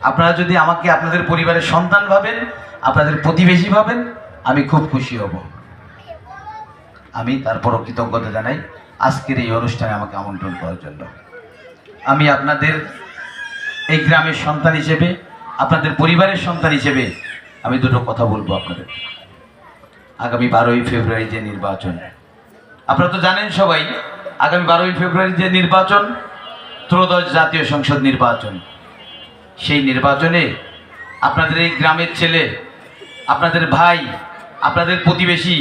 আপনারা যদি আমাকে আপনাদের পরিবারের সন্তান ভাবেন, আপনাদের প্রতিবেশী ভাবেন, আমি খুব খুশি হব। আমি তারপরও কৃতজ্ঞতা জানাই আজকের এই অনুষ্ঠানে আমাকে আমন্ত্রণ করার জন্য। আমি আপনাদের এই গ্রামের সন্তান হিসেবে, আপনাদের পরিবারের সন্তান হিসেবে আমি দুটো কথা বলবো আপনাদের। আগামী 12ই ফেব্রুয়ারি যে নির্বাচন, আপনারা তো জানেন সবাই, আগামী 12ই ফেব্রুয়ারি যে নির্বাচন, ত্রয়োদশ জাতীয় সংসদ নির্বাচন, সেই নির্বাচনে আপনাদের এই গ্রামের ছেলে, আপনাদের ভাই, আপনাদের প্রতিবেশী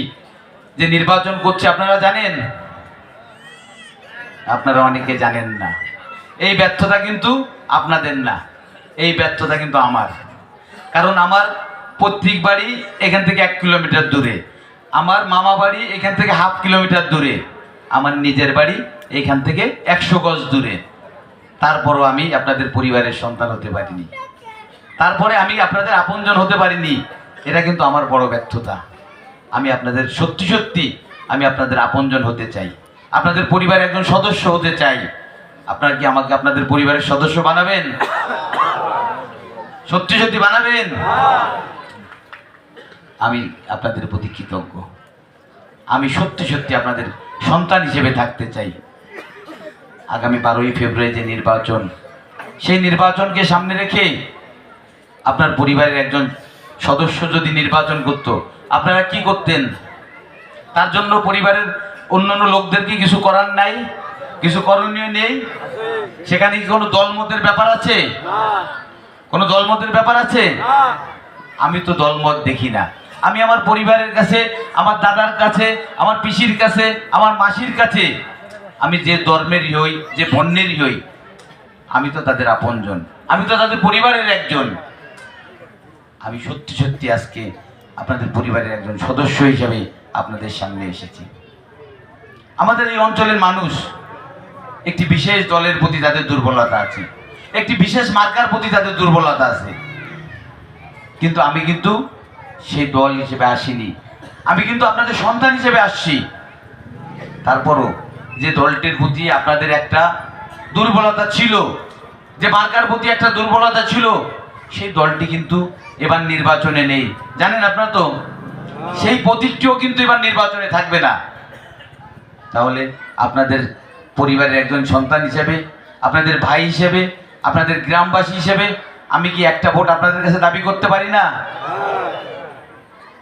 যে নির্বাচন করছে, আপনারা জানেন? আপনারা অনেকে জানেন না। এই ব্যর্থতা কিন্তু আপনাদের না, এই ব্যর্থতা কিন্তু আমার। কারণ আমার পৈতৃক বাড়ি এখান থেকে 1 কিলোমিটার দূরে, আমার মামা বাড়ি এখান থেকে 1/2 কিলোমিটার দূরে, আমার নিজের বাড়ি এখান থেকে 100 গজ দূরে। তারপরও আমি আপনাদের পরিবারের সন্তান হতে পারিনি, তারপরে আমি আপনাদের আপনজন হতে পারিনি। এটা কিন্তু আমার বড় ব্যর্থতা। আমি আপনাদের সত্যি সত্যি আমি আপনাদের আপনজন হতে চাই, আপনাদের পরিবারের একজন সদস্য হতে চাই। আপনারা কি আমাকে আপনাদের পরিবারের সদস্য বানাবেন? সত্যি সত্যি বানাবেন? আমি আপনাদের প্রতি কৃতজ্ঞ। আমি সত্যি সত্যি আপনাদের সন্তান হিসেবে থাকতে চাই। আগামী 12ই ফেব্রুয়ারি যে নির্বাচন, সেই নির্বাচনকে সামনে রেখে আপনার পরিবারের একজন সদস্য যদি নির্বাচন করত, আপনারা কি করতেন? তার জন্য পরিবারের অন্যান্য লোকদের কি কিছু করার নাই? কিছু করণীয় নেই? সেখানে কি কোনো দলমতের ব্যাপার আছে? কোনো দলমতের ব্যাপার আছে? আমি তো দলমত দেখি না। আমি আমার পরিবারের কাছে, আমার দাদার কাছে, আমার পিসির কাছে, আমার মাসির কাছে, আমি যে ধর্মেরই হই, যে বর্ণেরই হই, আমি তো তাদের আপনজন, আমি তো তাদের পরিবারের একজন। আমি সত্যি সত্যি আজকে আপনাদের পরিবারের একজন সদস্য হিসেবে আপনাদের সামনে এসেছি। আমাদের এই অঞ্চলের মানুষ একটি বিশেষ দলের প্রতি তাদের দুর্বলতা আছে, একটি বিশেষ মার্কার প্রতি তাদের দুর্বলতা আছে। কিন্তু আমি কিন্তু সেই দল হিসেবে আসিনি, আমি কিন্তু আপনাদের সন্তান হিসেবে আসছি। তারপরও যে দলটির প্রতি আপনাদের একটা দুর্বলতা ছিল, যে মার্কার প্রতি একটা দুর্বলতা ছিল, সেই দলটি কিন্তু এবার নির্বাচনে নেই। জানেন আপনারা তো? সেই প্রতীকটিও কিন্তু এবার নির্বাচনে থাকবে না। তাহলে আপনাদের পরিবারের একজন সন্তান হিসেবে, আপনাদের ভাই হিসেবে, আপনাদের গ্রামবাসী হিসেবে আমি কি একটা ভোট আপনাদের কাছে দাবি করতে পারি না?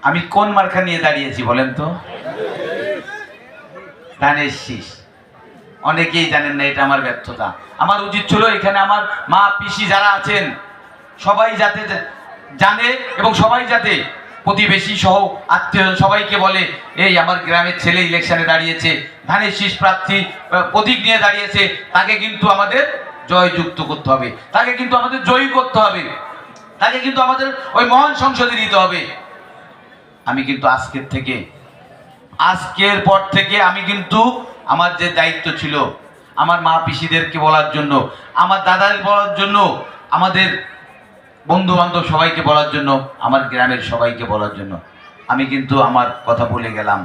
আমি কোন মার্কা নিয়ে দাঁড়িয়েছি বলেন তো? ধানের শীষ। অনেকেই জানেন না, এটা আমার ব্যর্থতা। আমার উচিত ছিল এখানে আমার মা, পিসি যারা আছেন সবাই যাতে জানে, এবং সবাই যাতে প্রতিবেশী সহ আত্মীয় সবাইকে বলে, এই আমার গ্রামের ছেলে ইলেকশনে দাঁড়িয়েছে, ধানের শীষ প্রার্থী প্রতীক নিয়ে দাঁড়িয়েছে, তাকে কিন্তু আমাদের জয়যুক্ত করতে হবে, তাকে কিন্তু আমাদের জয়ী করতে হবে, তাকে কিন্তু আমাদের ওই মহান সংসদে নিতে হবে। আমি কিন্তু আজকের পর থেকে আমি কিন্তু আমার যে দায়িত্ব ছিল, আমার মা পিসিদেরকে বলার জন্য, আমার দাদাদের বলার জন্য, আমাদের বন্ধু বান্ধব সবাইকে বলার জন্য, আমার গ্রামের সবাইকে বলার জন্য, আমি কিন্তু আমার কথা বলে গেলাম।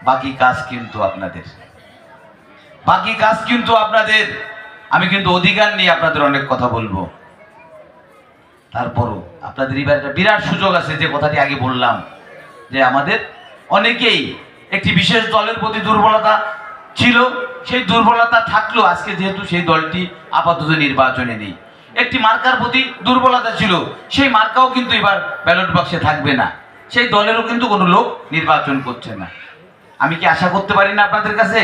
বাকি কাজ কিন্তু আপনাদের, বাকি কাজ কিন্তু আপনাদের। আমি কিন্তু অধিকার নিয়ে আপনাদের অনেক কথা বলবো। তারপরও আপনাদের এবার একটা বিরাট সুযোগ আছে, যে কথাটি আগে বললাম, যে আমাদের অনেকেই একটি বিশেষ দলের প্রতি দুর্বলতা ছিল, সেই দুর্বলতা থাকলো। আজকে যেহেতু সেই দলটি আপাতত নির্বাচনে নেই, একটি মার্কার প্রতি দুর্বলতা ছিল, সেই মার্কাও কিন্তু এবার ব্যালট বাক্সে থাকবে না, সেই দলেরও কিন্তু কোনো লোক নির্বাচন করছে না। আমি কি আশা করতে পারি না আপনাদের কাছে?